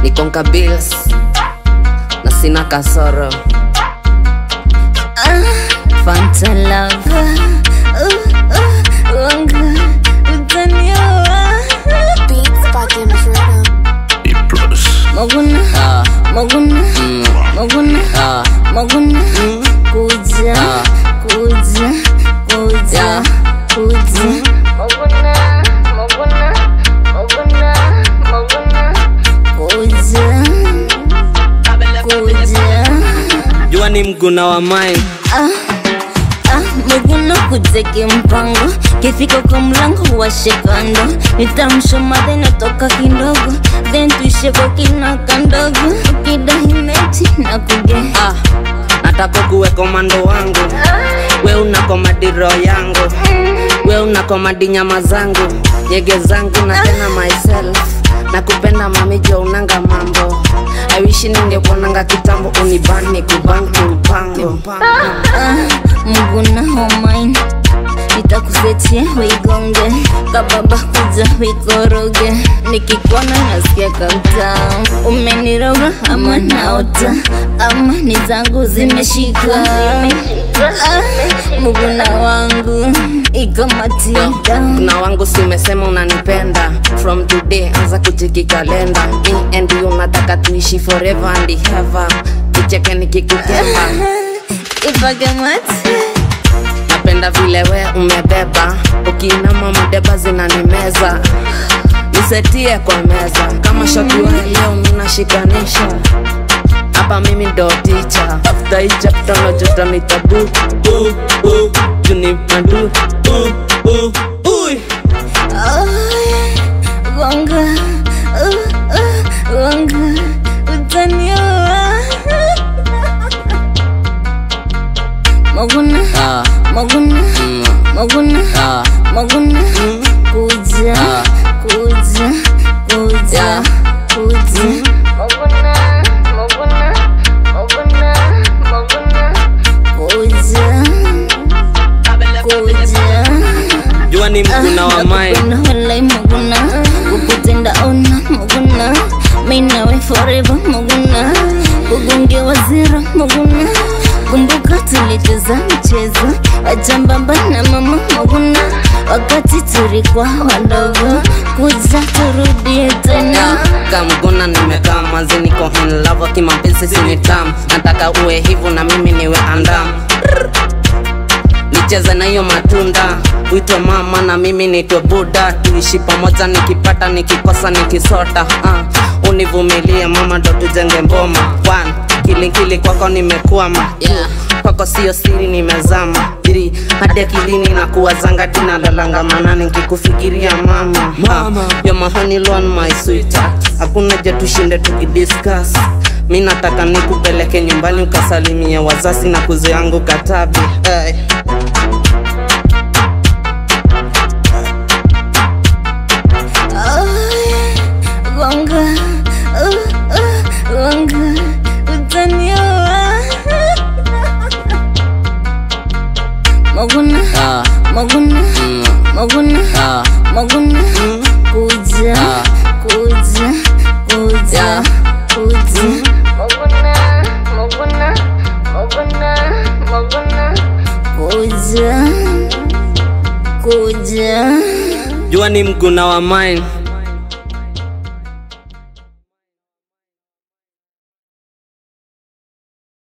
nikonka bills na sina kasoro. Fanta love wanga utanioa. Beats by Demonstrator. Maguna Maguna Maguna Maguna kuja kuja kuja kuja Maguna Maguna Maguna Maguna kuja kuja. Jua ni mguna wa mine. Maguna kuteke mpango, kifika kwa mlango washe kando. Nitamshoma natoka kidogo, then tuishe kwa kina kandogo. Ukidahimeti na kuge nataka kuwe komando wangu. We unakomadi roho yangu, we unakomadi nyama zangu, nyege zangu na tena myself. Nakupenda mami jo unanga mambo. I wish ningekuonanga kitambo unibani kubanki mpango. Muguna homain nitakusetia wigonge, kababa kuja wikoroge. Nikikuona nasikia kautamu, umeniroga ama naota ama ni zangu zimeshika. Muguna wangu ikamatia. Kuna wangu simesema unanipenda. From today anza kujiki kalenda. Me and you nataka tuishi forever and ever. Nicheke nikikukemba. Ipagamati Napenda vile we umebeba, ukiinama madeba zinanimeza. Nisetie kwa meza, kama shoti wa leo minashikanisha. Hapa mimi ndo teacher, after hii chapter no jota nitabu. Juni madu uy. Wanga wanga utanioa. Maguna Maguna Maguna Maguna kuja kuja kuja kuja. Maguna Maguna Maguna Maguna kuja kuja. Jua ni mguna wa mine. Walai Maguna kukutenda ona Maguna, mina we forever Maguna, kugunge wazira Maguna. Kumbuka tulicheza mchezo ajambamba na mama Maguna, wakati tulikuwa wadogo. Kuja turudie tena. Kamguna nimekaa mazi niko in love, kimapenzi sinitamu. Nataka uwe hivu na mimi niwe andam. Nicheze na hiyo matunda, uitwe mama na mimi nitwe buda. Tuishi pamoja nikipata nikikosa nikisota. Univumilie mama ndo tujenge mboma. One, kili kwako nimekwama. Kwako sio siri nimezama. 3, hadi akilini na kuwazanga tina lalanga manani nikikufikiria mama. You're my honey lone my sweetheart. Hakuna je tushinde tukidiscuss. Mimi nataka nikupeleke nyumbani ukasalimie wazazi na kuzo yangu Katabi. Wanga wanga utanioa. Maguna Maguna Maguna Maguna kuja kuja kuja kuja. Maguna Maguna Maguna Maguna kuja kuja. Jua ni mguna wa mine.